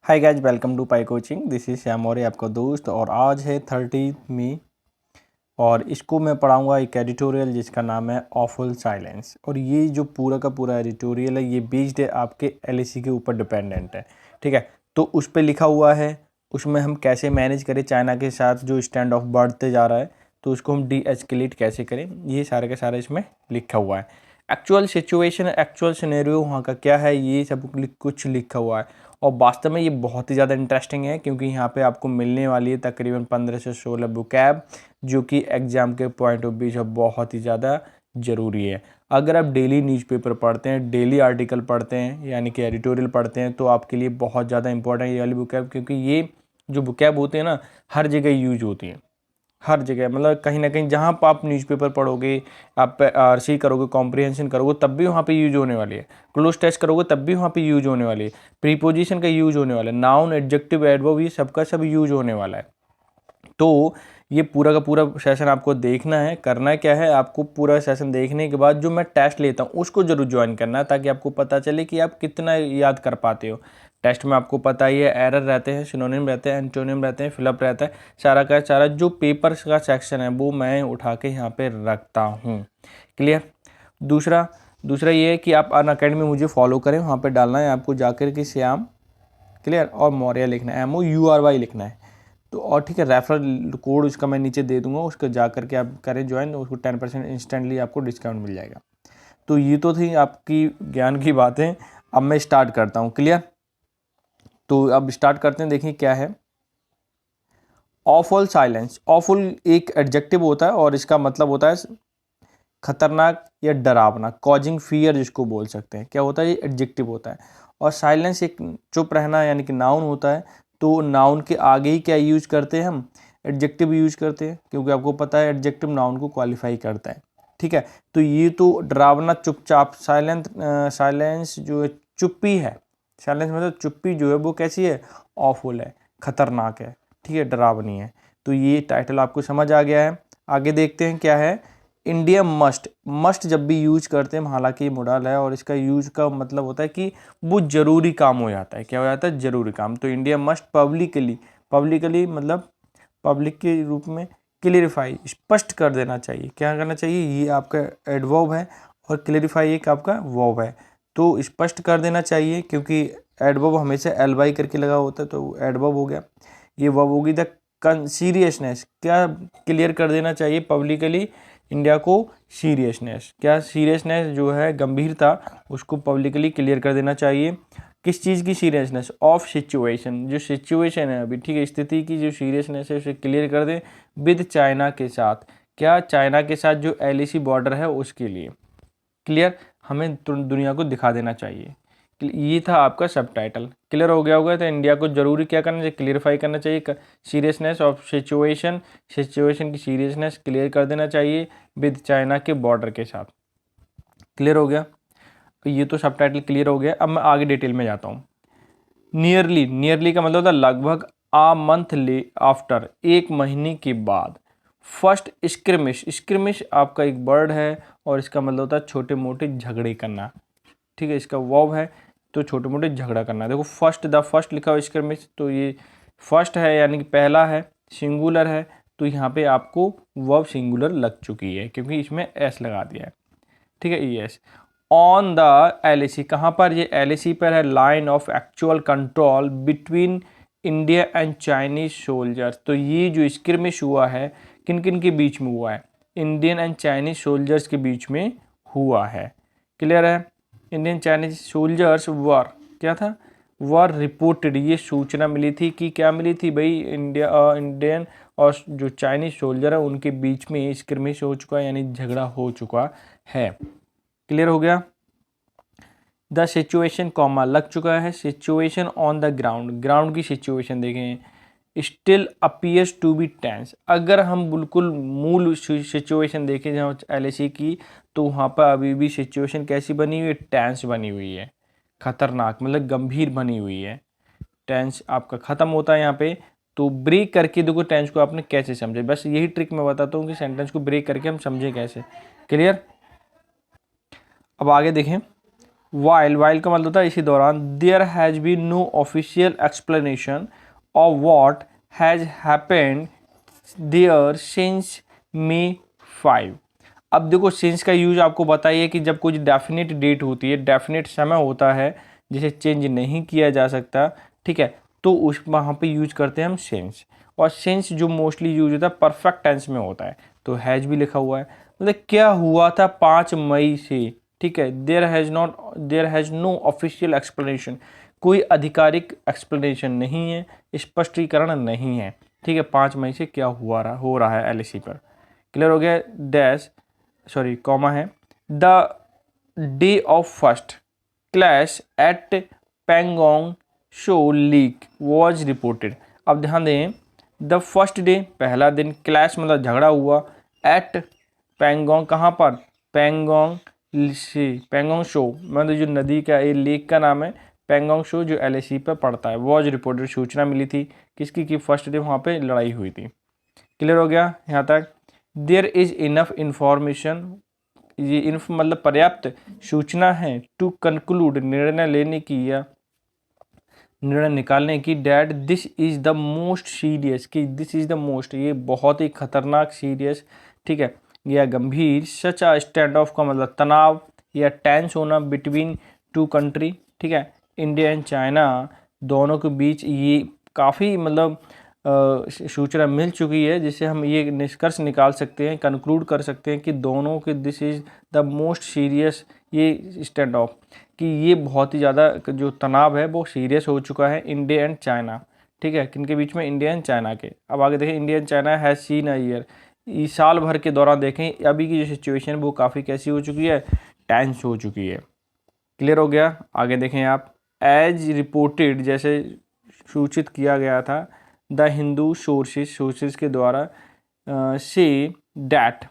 Hi guys, welcome to Pi coaching. This is Shyam Maurya, आपका दोस्त। और आज है 30 मई और इसको मैं पढ़ाऊँगा एक एडिटोरियल जिसका नाम है ऑफुल साइलेंस। और ये जो पूरा का पूरा एडिटोरियल है ये बेस्ड है आपके एलएसी के ऊपर डिपेंडेंट है। ठीक है, तो उस पर लिखा हुआ है उसमें हम कैसे मैनेज करें चाइना के साथ जो स्टैंड ऑफ बढ़ते जा रहा है, तो उसको हम डी एस्केलेट कैसे करें, ये सारे का सारा इसमें लिखा हुआ है। एक्चुअल सिचुएशन, एक्चुअल सिनेरियो वहाँ का क्या है, ये सब कुछ लिखा हुआ है। और वास्तव में ये बहुत ही ज़्यादा इंटरेस्टिंग है क्योंकि यहाँ पे आपको मिलने वाली है तकरीबन 15 से 16 बुकैब, जो कि एग्ज़ाम के पॉइंट ऑफ व्यू से बहुत ही ज़्यादा ज़रूरी है। अगर आप डेली न्यूज़पेपर पढ़ते हैं, डेली आर्टिकल पढ़ते हैं, यानी कि एडिटोरियल पढ़ते हैं, तो आपके लिए बहुत ज़्यादा इंपॉर्टेंट ये वाली बुकैब, क्योंकि ये जो बुकैब होती है ना, हर जगह यूज होती है। हर जगह मतलब कहीं ना कहीं जहाँ पर आप न्यूज़पेपर पढ़ोगे, आप आरसी करोगे, कॉम्प्रिहेंशन करोगे, तब भी वहाँ पे यूज होने वाली है। क्लोज टेस्ट करोगे तब भी वहाँ पे यूज होने वाली है। प्रीपोजिशन का यूज होने वाला है, नाउन, एडजेक्टिव, एडवर्ब, ये सबका सब यूज होने वाला है। तो ये पूरा का पूरा सेशन आपको देखना है। करना क्या है, आपको पूरा सेशन देखने के बाद जो मैं टेस्ट लेता हूँ उसको जरूर ज्वाइन करना है, ताकि आपको पता चले कि आप कितना याद कर पाते हो। टेस्ट में आपको पता ही है, एरर रहते हैं, सिनोनिम रहते हैं, एंटोनिम रहते हैं, फिलअप रहता है, सारा का सारा जो पेपर का सेक्शन है वो मैं उठा के यहाँ पे रखता हूँ। क्लियर। दूसरा दूसरा ये है कि आप अनअकैडमी मुझे फॉलो करें, वहाँ पे डालना है आपको जाकर के श्याम, क्लियर, और मौर्य लिखना है, MOURY लिखना है। तो और ठीक है, रेफरल कोड उसका मैं नीचे दे दूंगा, उसको जा करके आप करें ज्वाइन, उसको 10% इंस्टेंटली आपको डिस्काउंट मिल जाएगा। तो ये तो थी आपकी ज्ञान की बातें। अब मैं स्टार्ट करता हूँ। क्लियर। तो अब स्टार्ट करते हैं, देखिए क्या है। Awful silence. ऑफुल एक एडजेक्टिव होता है और इसका मतलब होता है खतरनाक या डरावना, कॉजिंग फियर जिसको बोल सकते हैं। क्या होता है, ये एडजेक्टिव होता है। और साइलेंस एक चुप रहना यानी कि नाउन होता है। तो नाउन के आगे ही क्या यूज करते हैं हम, एडजेक्टिव यूज करते हैं, क्योंकि आपको पता है एडजेक्टिव नाउन को क्वालिफाई करता है। ठीक है, तो ये तो डरावना, चुपचाप, साइलेंट, साइलेंस जो है चुप्पी है। साइलेंस मतलब चुप्पी जो है वो कैसी है, ऑफुल है, खतरनाक है, ठीक है, डरावनी है। तो ये टाइटल आपको समझ आ गया है। आगे देखते हैं क्या है। India must. मस्ट जब भी यूज करते हैं, हालांकि ये मोडल है और इसका यूज का मतलब होता है कि वो जरूरी काम हो जाता है। क्या हो जाता है, जरूरी काम। तो इंडिया मस्ट पब्लिकली, पब्लिकली मतलब पब्लिक के रूप में, क्लियरिफाई, स्पष्ट कर देना चाहिए। क्या करना चाहिए, ये आपका एडवर्ब है और क्लियरिफाई एक आपका वर्ब है। तो स्पष्ट कर देना चाहिए, क्योंकि एडवर्ब हमेशा एल करके लगा होता है, तो एडवर्ब हो गया। ये वर्ब होगी द सीरियसनेस। क्या क्लियर कर देना चाहिए पब्लिकली इंडिया को, सीरियसनेस। क्या सीरियसनेस जो है, गंभीरता, उसको पब्लिकली क्लियर कर देना चाहिए। किस चीज़ की सीरियसनेस, ऑफ सिचुएशन, जो सिचुएशन है अभी, ठीक है, स्थिति की जो सीरियसनेस है उसे क्लियर कर दें। विद चाइना के साथ, क्या चाइना के साथ जो LAC बॉर्डर है उसके लिए। क्लियर, हमें दुनिया को दिखा देना चाहिए। ये था आपका सब टाइटल। क्लियर हो गया होगा। तो इंडिया को जरूरी क्या करना चाहिए, क्लियरिफाई करना चाहिए, सीरियसनेस ऑफ सिचुएशन, सिचुएशन की सीरियसनेस क्लियर कर देना चाहिए विद चाइना के बॉर्डर के साथ। क्लियर हो गया। तो ये तो सब टाइटल क्लियर हो गया। अब मैं आगे डिटेल में जाता हूँ। नियरली, नियरली का मतलब होता है लगभग, आ मंथली आफ्टर, एक महीने के बाद। फर्स्ट स्क्रिमिश, स्क्रिमिश आपका एक वर्ड है और इसका मतलब होता है छोटे मोटे झगड़े करना। ठीक है, इसका वर्ब है, तो छोटे मोटे झगड़ा करना। देखो फर्स्ट, द फर्स्ट लिखा हुआ स्क्रिमिश, तो ये फर्स्ट है यानी कि पहला है, सिंगुलर है, तो यहाँ पे आपको वर्ब सिंगुलर लग चुकी है क्योंकि इसमें एस लगा दिया है। ठीक है, यस। ऑन द LAC, कहाँ पर, ये LAC पर है, line of actual control between India and Chinese soldiers. तो ये जो स्क्रिमिश हुआ है किन किन के बीच में हुआ है, इंडियन एंड चाइनीज सोल्जर्स के बीच में हुआ है। क्लियर है। इंडियन चाइनीज सोल्जर्स वर, क्या था, वर रिपोर्टेड, ये सूचना मिली थी कि, क्या मिली थी भाई, इंडियन और जो चाइनीज सोल्जर है उनके बीच में स्क्रिमिश हो चुका है, यानी झगड़ा हो चुका है। क्लियर हो गया। द सिचुएशन, कॉमा लग चुका है, situation on the ground, ground की सिचुएशन देखें, still appears to be tense. अगर हम बिल्कुल मूल सिचुएशन देखें जहाँ LAC की, तो वहाँ पर अभी भी सिचुएशन कैसी बनी हुई है, टेंस बनी हुई है, खतरनाक मतलब गंभीर बनी हुई है। टेंस आपका खत्म होता है यहाँ पे। तो ब्रेक करके देखो टेंस को आपने कैसे समझे, बस यही ट्रिक मैं बताता हूँ कि सेंटेंस को ब्रेक करके हम समझे कैसे। क्लियर। अब आगे देखें। वाइल का मतलब होता है इसी दौरान, there has been no official explanation of what has happened there since May 5। अब देखो सिंस का यूज आपको बताइए कि जब कुछ डेफिनेट डेट होती है, डेफिनेट समय होता है जिसे चेंज नहीं किया जा सकता, ठीक है, तो उस वहाँ पे यूज करते हैं हम सिंस। और सिंस जो मोस्टली यूज होता है परफेक्ट टेंस में होता है, तो हैज भी लिखा हुआ है। मतलब क्या हुआ था 5 मई से, ठीक है, there has no official explanation, कोई आधिकारिक एक्सप्लेनेशन नहीं है, स्पष्टीकरण नहीं है, ठीक है, 5 मई से क्या हो रहा है एलएसी पर। क्लियर हो गया। डैश सॉरी कॉमा है, the day of first clash at Pangong Tso lake was reported. अब ध्यान दें, द फर्स्ट डे पहला दिन, क्लैश मतलब झगड़ा हुआ, एट पैंगोंग कहाँ पर, पैंगोंग पैंगोंग शो मतलब जो नदी का ये लेक का नाम है, पैंगोंग शो जो एलएसी पर पड़ता है, वॉज रिपोर्टेड सूचना मिली थी किसकी, कि फर्स्ट डे वहाँ पे लड़ाई हुई थी। क्लियर हो गया यहाँ तक। देयर इज इनफ इंफॉर्मेशन, ये इन्फ मतलब पर्याप्त सूचना है, टू कंक्लूड निर्णय लेने की या निर्णय निकालने की, that this is the most serious, कि दिस इज द मोस्ट ये बहुत ही खतरनाक, सीरियस, ठीक है, या गंभीर, सच अ स्टैंड ऑफ का मतलब तनाव या टेंस होना बिटवीन टू कंट्री, ठीक है, इंडिया एंड चाइना दोनों के बीच ये काफ़ी मतलब सूचना मिल चुकी है, जिससे हम ये निष्कर्ष निकाल सकते हैं, कंक्लूड कर सकते हैं कि दोनों के this is the most serious ये स्टैंड ऑफ, कि ये बहुत ही ज़्यादा जो तनाव है वो सीरियस हो चुका है इंडिया एंड चाइना, ठीक है, किनके बीच में, इंडिया एंड चाइना के। अब आगे देखें, India and China has seen a year, इस साल भर के दौरान देखें अभी की जो सिचुएशन वो काफ़ी कैसी हो चुकी है, टेंस हो चुकी है। क्लियर हो गया। आगे देखें आप, एज रिपोर्टेड जैसे सूचित किया गया था, द हिंदू सोर्सेज के द्वारा, say that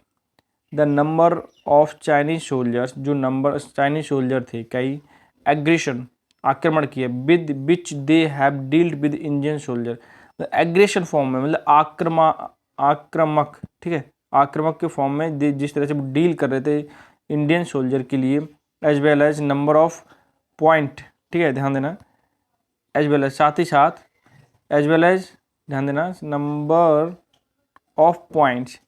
the number of Chinese soldiers, जो नंबर चाइनीज सोल्जर थे कई, एग्रेशन आक्रमण किए, with which they have dealt with Indian soldier, aggression form में मतलब आक्रमक, ठीक है, आक्रमक के फॉर्म में जिस तरह से डील कर रहे थे इंडियन सोल्जर के लिए, as well as number of point, ठीक है, ध्यान देना, एज वेल एज साथ ही साथ, एज वेल एज ध्यान देना, number of points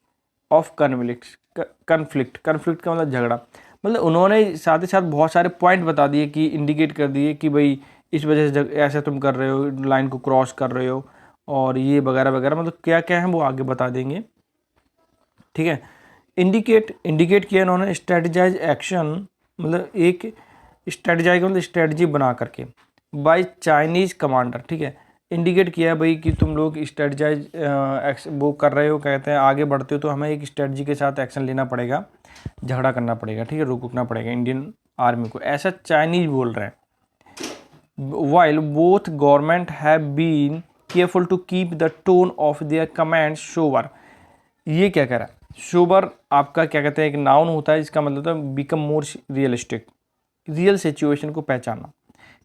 of conflict का मतलब झगड़ा, मतलब उन्होंने साथ ही साथ बहुत सारे पॉइंट बता दिए कि इंडिकेट कर दिए कि भाई इस वजह से ऐसा तुम कर रहे हो, लाइन को क्रॉस कर रहे हो, और ये वगैरह वगैरह, मतलब क्या क्या है वो आगे बता देंगे, ठीक है। इंडिकेट किया इन्होंने स्ट्रेटजाइज एक्शन, मतलब एक स्ट्रेटजाइज मतलब स्ट्रेटजी बना करके, बाय चाइनीज़ कमांडर, ठीक है, इंडिकेट किया है भाई कि तुम लोग स्ट्रेटजाइज वो कर रहे हो, कहते हैं आगे बढ़ते हो तो हमें एक स्ट्रेटजी के साथ एक्शन लेना पड़ेगा, झगड़ा करना पड़ेगा, ठीक है, रुकना पड़ेगा इंडियन आर्मी को, ऐसा चाइनीज बोल रहे हैं। While both government have been careful to keep the tone of their command sober, ये क्या कह रहा है, सोबर आपका क्या कहते हैं एक नाउन होता है, इसका मतलब होता है become more realistic, real situation को पहचानना,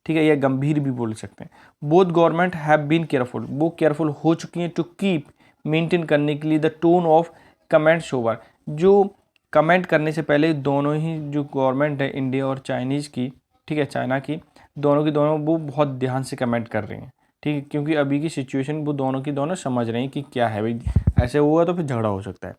ठीक है, या गंभीर भी बोल सकते हैं। Both government have been careful, वो केयरफुल हो चुकी हैं टू कीप मेंटेन करने के लिए the tone of comment sober, जो कमेंट करने से पहले दोनों ही जो गवर्नमेंट है इंडिया और चाइनीज़ की, ठीक है, चाइना की, दोनों की दोनों वो बहुत ध्यान से कमेंट कर रही हैं, ठीक है, क्योंकि अभी की सिचुएशन वो दोनों की दोनों समझ रही हैं कि क्या है भाई, ऐसे हुआ तो फिर झगड़ा हो सकता है।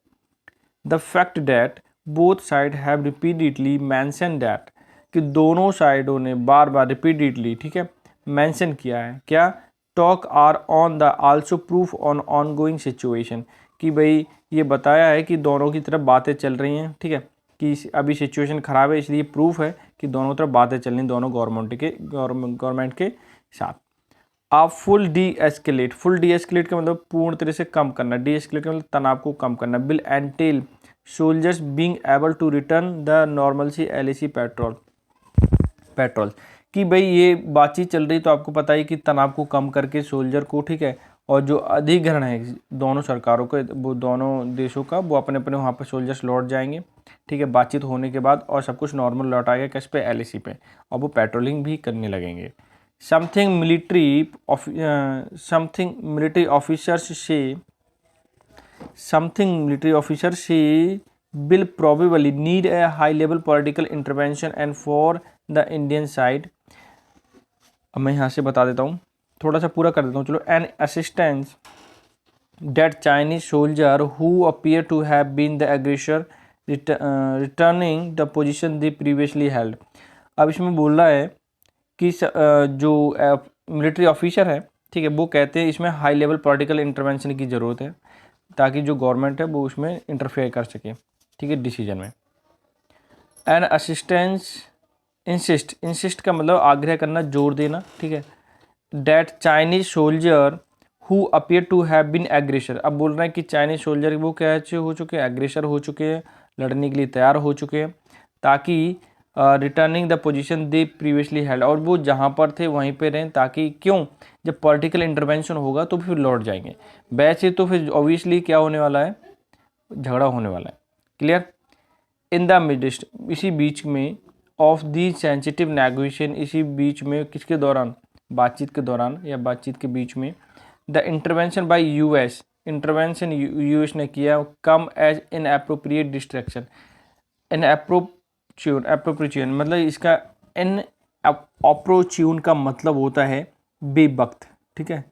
The fact that both side have repeatedly mention that, कि दोनों साइडों ने बार बार रिपीटेडली, ठीक है, मेंशन किया है क्या, talk are on the also proof on ongoing situation, कि भाई ये बताया है कि दोनों की तरफ बातें चल रही हैं, ठीक है, कि अभी सिचुएशन ख़राब है, इसलिए प्रूफ है कि दोनों तरफ बातें चल रही दोनों गवर्नमेंट के साथ। आप फुल डी एस्केलेट का मतलब पूर्ण तरह से कम करना, डी एस्केलेट का मतलब तनाव को कम करना, will entail soldiers being able to return the normalcy LAC patrol, कि भाई ये बातचीत चल रही तो आपको पता है कि तनाव को कम करके सोल्जर को, ठीक है, और जो अधिग्रहण है दोनों सरकारों के, वो दोनों देशों का, वो अपने अपने वहाँ पर सोल्जर्स लौट जाएंगे, ठीक है, बातचीत होने के बाद, और सब कुछ नॉर्मल लौट आएगा किस पे, एलएसी पे, और वो पेट्रोलिंग भी करने लगेंगे। समथिंग मिलिट्री ऑफिसर्स से will probably need a high level political intervention and for the Indian side. अब मैं यहाँ से बता देता हूँ, थोड़ा सा पूरा कर देता हूँ, चलो। An assistance that Chinese soldier who appear to have been the aggressor returning the position they previously held। अब इसमें बोल रहा है कि जो मिलिट्री ऑफिसर है, ठीक है, वो कहते हैं इसमें हाई लेवल पॉलिटिकल इंटरवेंशन की ज़रूरत है ताकि जो गवर्नमेंट है वो उसमें इंटरफेयर कर सके, ठीक है, डिसीजन में। एन असिस्टेंस इंसिस्ट का मतलब आग्रह करना, जोर देना, ठीक है। That Chinese soldier who appear to have been aggressor. अब बोल रहे हैं कि चाइनीज सोल्जर वो क्या हो चुके हैं, एग्रेसर हो चुके हैं, लड़ने के लिए तैयार हो चुके हैं, ताकि returning the position they previously held, और वो जहाँ पर थे वहीं पे रहें, ताकि क्यों, जब पॉलिटिकल इंटरवेंशन होगा तो फिर लौट जाएंगे। वैसे तो फिर ऑब्वियसली क्या होने वाला है, झगड़ा होने वाला है। क्लियर। इन द मिडिस्ट, इसी बीच में, ऑफ दी सेंसिटिव नेगोशिएशन, इसी बीच में, किसके दौरान, बातचीत के दौरान या बातचीत के बीच में, the intervention by US, intervention US ने किया, come as inappropriate distraction. In appropriation मतलब इसका इन अप्रोच्यून का मतलब होता है बेवक्त, ठीक है,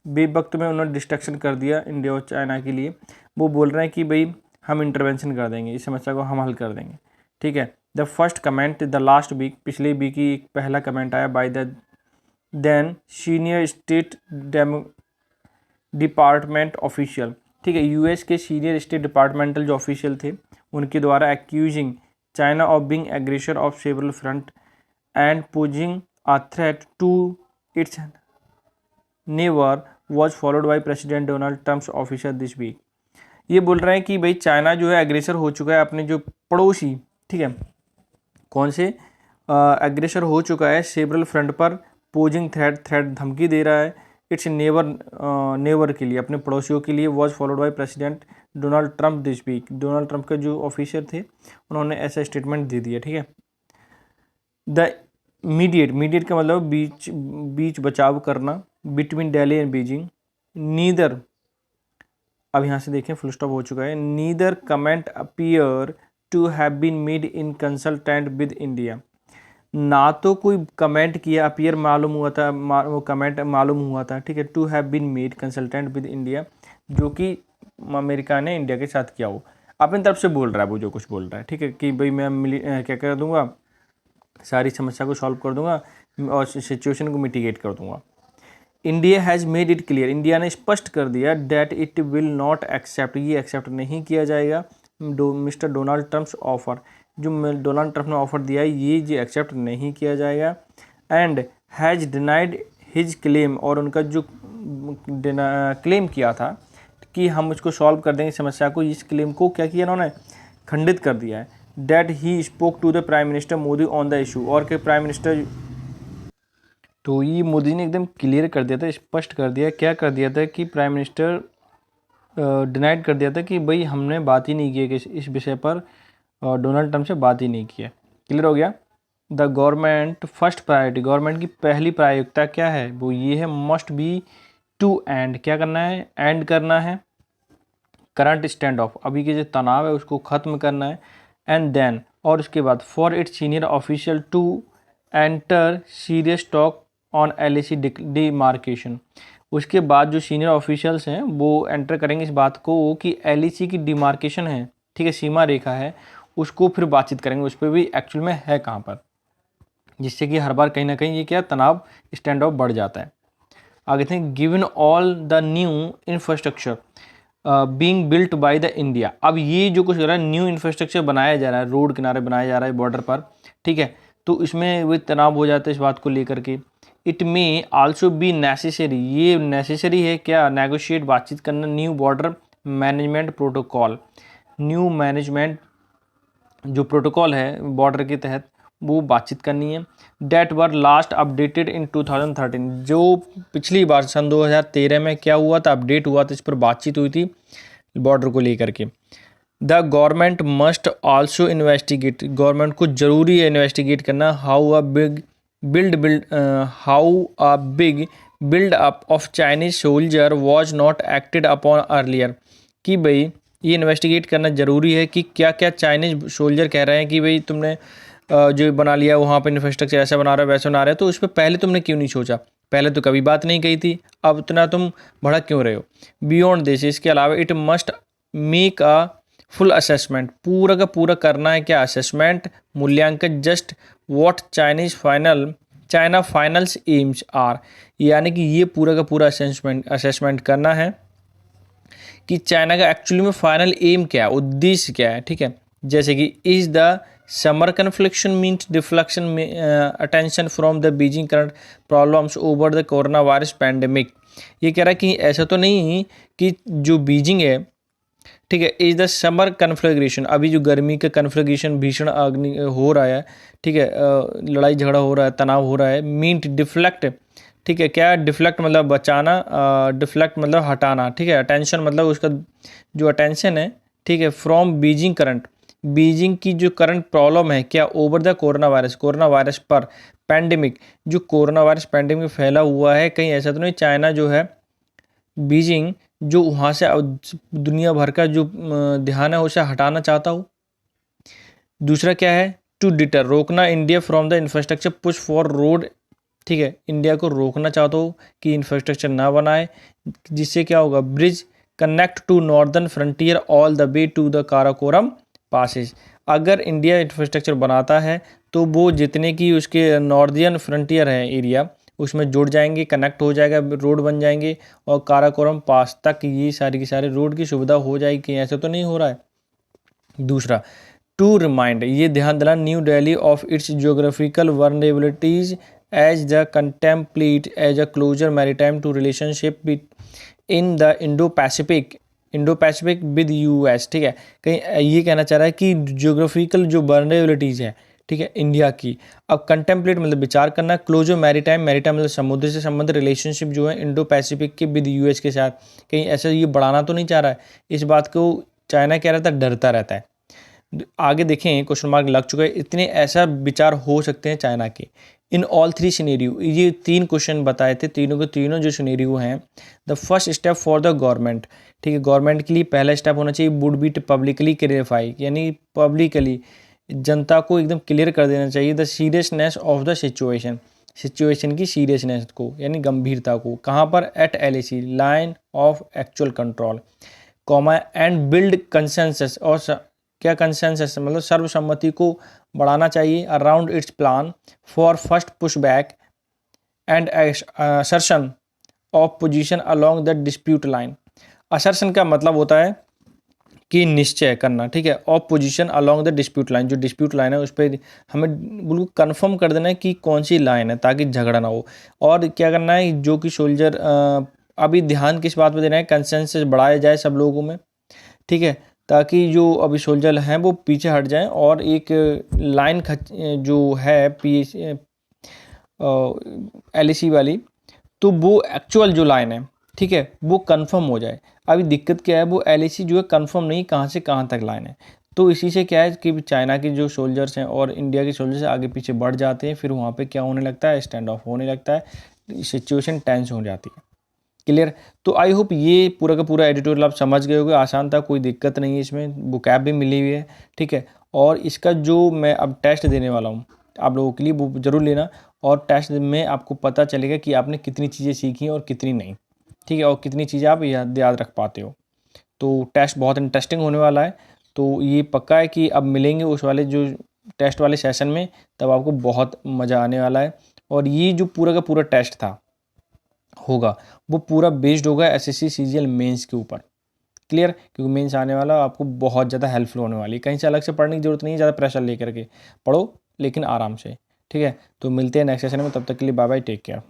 बेवक्त में उन्होंने डिस्ट्रैक्शन कर दिया इंडिया और चाइना के लिए। वो बोल रहे हैं कि भाई हम इंटरवेंशन कर देंगे, इस समस्या को हम हल कर देंगे, ठीक है। The first comment the last week, पिछले वीक ही एक पहला कमेंट आया by the then senior state department official, ठीक है, यूएस के सीनियर स्टेट डिपार्टमेंटल जो ऑफिशियल थे उनके द्वारा accusing China of being aggressor of several front and posing a threat to its neighbour was followed by president Donald Trump official this week. ये बोल रहे हैं कि भाई चाइना जो है एग्रेसर हो चुका है, अपने जो पड़ोसी, ठीक है, कौन से एग्रेसर हो चुका है सेवरल फ्रंट पर, पोजिंग थ्रेट धमकी दे रहा है इट्स नेबर के लिए, अपने पड़ोसियों के लिए, was followed by president Donald Trump this week. Donald Trump के जो ऑफिसर थे उन्होंने ऐसा स्टेटमेंट दे दिया, ठीक है। द मीडिएट का मतलब बीच बचाव करना, between Delhi and Beijing, neither, अब यहाँ से देखें फुल स्टॉप हो चुका है, neither comment appear to have been made in consultant with India. ना तो कोई कमेंट किया, अपीयर मालूम हुआ था, वो कमेंट मालूम हुआ था, ठीक है, to have been made consultant with India, जो कि अमेरिका ने इंडिया के साथ किया हो, अपनी तरफ से बोल रहा है वो जो कुछ बोल रहा है, ठीक है, कि भाई मैं क्या कर दूंगा, सारी समस्या को सॉल्व कर दूंगा और सिचुएशन को मिटिगेट कर दूंगा। India has made it clear, India ने स्पष्ट कर दिया, that it will not accept, ये एक्सेप्ट नहीं किया जाएगा मिस्टर डोनाल्ड ट्रम्प्स ऑफर, जो डोनाल्ड ट्रम्प ने ऑफर दिया है ये एक्सेप्ट नहीं किया जाएगा। And has denied his claim, और उनका जो क्लेम किया था कि हम इसको सॉल्व कर देंगे समस्या को, इस क्लेम को क्या किया उन्होंने, खंडित कर दिया है। That he spoke to the prime minister Modi on the issue, और के प्राइम मिनिस्टर, तो ये मोदी ने एकदम क्लियर कर दिया था, स्पष्ट कर दिया, क्या कर दिया था कि प्राइम मिनिस्टर डिनाइड कर दिया था कि भाई हमने बात ही नहीं की है कि इस विषय पर, डोनाल्ड ट्रम्प से बात ही नहीं की है। क्लियर हो गया। The government first priority, government की पहली प्रायोगिकता क्या है, वो ये है, मस्ट बी टू एंड, क्या करना है, एंड करना है करंट स्टैंड ऑफ, अभी के जो तनाव है उसको ख़त्म करना है। एंड देन, और उसके बाद, for its senior official to enter serious talk on LAC demarcation, उसके बाद जो सीनियर ऑफिशियल्स हैं वो एंटर करेंगे इस बात को कि एलएसी की डिमार्केशन है, ठीक है, सीमा रेखा है, उसको फिर बातचीत करेंगे उस पर भी एक्चुअल में है कहाँ पर, जिससे कि हर बार कहीं ना कहीं ये क्या तनाव स्टैंड ऑफ बढ़ जाता है। आगे थे, given all the new infrastructure being built by the India, अब ये जो कुछ हो रहा है, न्यू इंफ्रास्ट्रक्चर बनाया जा रहा है, रोड किनारे बनाया जा रहा है बॉर्डर पर, ठीक है, तो इसमें वो तनाव हो जाता है इस बात को लेकर के। It may also be necessary, ये नेसेसरी है क्या, नेगोशिएट, बातचीत करना, new border management protocol, new management जो प्रोटोकॉल है बॉर्डर के तहत वो बातचीत करनी है। That were last updated in 2013, जो पिछली बार सन 2013 में क्या हुआ था, अपडेट हुआ था, इस पर बातचीत हुई थी बॉर्डर को लेकर के। The government must also investigate, government को जरूरी है इन्वेस्टिगेट करना, how a big build up of Chinese soldier was not acted upon earlier, कि भाई ये इन्वेस्टिगेट करना ज़रूरी है कि क्या क्या चाइनीज सोल्जर कह रहे हैं कि भाई तुमने जो बना लिया वहाँ पे इंफ्रास्ट्रक्चर ऐसा बना रहा है वैसा बना रहा है, तो उस पर पहले तुमने क्यों नहीं सोचा? पहले तो कभी बात नहीं कही थी, अब इतना तुम भड़क क्यों रहे हो? बियॉन्ड दिस, इसके अलावा it must make a full assessment, पूरा का पूरा करना है क्या? असेसमेंट, मूल्यांकन, just what China finals aims are, यानी कि ये पूरा का पूरा असेसमेंट करना है कि चाइना का एक्चुअली में फाइनल एम क्या है, उद्देश्य क्या है। ठीक है, जैसे कि is the summer confliction means deflection attention from the Beijing current problems over the corona virus pandemic. ये कह रहा है कि ऐसा तो नहीं कि जो बीजिंग है, ठीक है, इज द समर कन्फ्लग्रेशन, अभी जो गर्मी का कन्फ्लग्रेशन भीषण अग्नि हो रहा है, ठीक है, लड़ाई झगड़ा हो रहा है, तनाव हो रहा है, मीट डिफ्लेक्ट, ठीक है, क्या डिफ्लेक्ट मतलब बचाना, डिफ्लेक्ट मतलब हटाना, ठीक है, अटेंशन मतलब उसका जो अटेंशन है, ठीक है, फ्रॉम बीजिंग करंट, बीजिंग की जो करंट प्रॉब्लम है क्या, ओवर द कोरोना वायरस पर, पैंडेमिक, जो कोरोना वायरस पैंडेमिक फैला हुआ है, कहीं ऐसा तो नहीं चाइना जो है बीजिंग जो वहाँ से दुनिया भर का जो ध्यान है उसे हटाना चाहता हूँ। दूसरा क्या है, टू डिटर, रोकना India from the infrastructure push for road, ठीक है, इंडिया को रोकना चाहता हूँ कि इंफ्रास्ट्रक्चर ना बनाए, जिससे क्या होगा, bridge connect to northern frontier all the way to the Karakoram passes. अगर इंडिया इंफ्रास्ट्रक्चर बनाता है तो वो जितने की उसके नॉर्दर्न फ्रंटियर है एरिया उसमें जुड़ जाएंगे, कनेक्ट हो जाएगा, रोड बन जाएंगे और काराकोरम पास तक ये सारी की सारी रोड की सुविधा हो जाएगी। ऐसा तो नहीं हो रहा है। दूसरा, टू रिमाइंड, ये ध्यान दिलाना New Delhi of its geographical vulnerabilities as the contemplate as a closer maritime to relationship in the Indo Pacific with US. ठीक है, कहीं ये कहना चाह रहा है कि जियोग्राफिकल जो वर्नेबिलिटीज़ है, ठीक है, इंडिया की, अब कंटेम्पलेट मतलब विचार करना, क्लोजो मैरीटाइम मतलब समुद्र से संबंधित रिलेशनशिप जो है इंडो पैसिफिक के विद यूएस के साथ, कहीं ऐसा ये बढ़ाना तो नहीं चाह रहा है। इस बात को चाइना कह रहा था, डरता रहता है। आगे देखें, क्वेश्चन मार्क लग चुका है, इतने ऐसा विचार हो सकते हैं चाइना के इन ऑल थ्री सिनेरियो। ये 3 क्वेश्चन बताए थे, तीनों के तीनों जो सिनेरियो हैं, the first step for the government, ठीक है, गवर्नमेंट के लिए पहला स्टेप होना चाहिए वुड बी पब्लिकली क्लियरफाई, यानी पब्लिकली जनता को एकदम क्लियर कर देना चाहिए the seriousness of the situation की सीरियसनेस को, यानी गंभीरता को। कहाँ पर, at LAC line of actual control, comma, and build consensus, और क्या कंसेंसस मतलब सर्वसम्मति को बढ़ाना चाहिए around its plan for first push back and assertion of position along the dispute line. Assertion का मतलब होता है कि निश्चय करना, ठीक है, of position along the dispute line, जो डिस्प्यूट लाइन है उस पर हमें बिल्कुल कंफर्म कर देना है कि कौन सी लाइन है ताकि झगड़ा ना हो। और क्या करना है, जो कि सोल्जर अभी ध्यान किस बात पर देना है, कंसेंसस बढ़ाया जाए सब लोगों में, ठीक है, ताकि जो अभी सोल्जर हैं वो पीछे हट जाएं और एक लाइन जो है LAC वाली, तो वो एक्चुअल जो लाइन है, ठीक है, वो कंफर्म हो जाए। अभी दिक्कत क्या है, वो LAC जो है कंफर्म नहीं कहाँ से कहाँ तक लाइन है, तो इसी से क्या है कि चाइना के जो सोल्जर्स हैं और इंडिया के सोल्जर्स आगे पीछे बढ़ जाते हैं, फिर वहाँ पे क्या होने लगता है, स्टैंड ऑफ होने लगता है, सिचुएशन टेंस हो जाती है। क्लियर? तो आई होप ये पूरा का पूरा एडिटोरियल आप समझ गए होंगे, आसान था, कोई दिक्कत नहीं है इसमें, बुकैब भी मिली हुई है, ठीक है, और इसका जो मैं अब टेस्ट देने वाला हूँ आप लोगों के लिए वो ज़रूर लेना, और टेस्ट में आपको पता चलेगा कि आपने कितनी चीज़ें सीखी और कितनी नहीं, ठीक है, और कितनी चीज़ें आप याद रख पाते हो। तो टेस्ट बहुत इंटरेस्टिंग होने वाला है, तो ये पक्का है कि अब मिलेंगे उस वाले जो टेस्ट वाले सेशन में, तब आपको बहुत मज़ा आने वाला है। और ये जो पूरा का पूरा टेस्ट था होगा वो पूरा बेस्ड होगा SSC CGL मेंस के ऊपर। क्लियर? क्योंकि मेंस आने वाला आपको बहुत ज़्यादा हेल्पफुल होने वाली है, कहीं से अलग से पढ़ने की जरूरत नहीं है, ज़्यादा प्रेशर लेकर के पढ़ो लेकिन आराम से, ठीक है। तो मिलते हैं नेक्स्ट सेशन में, तब तक के लिए बाय बाय, टेक केयर।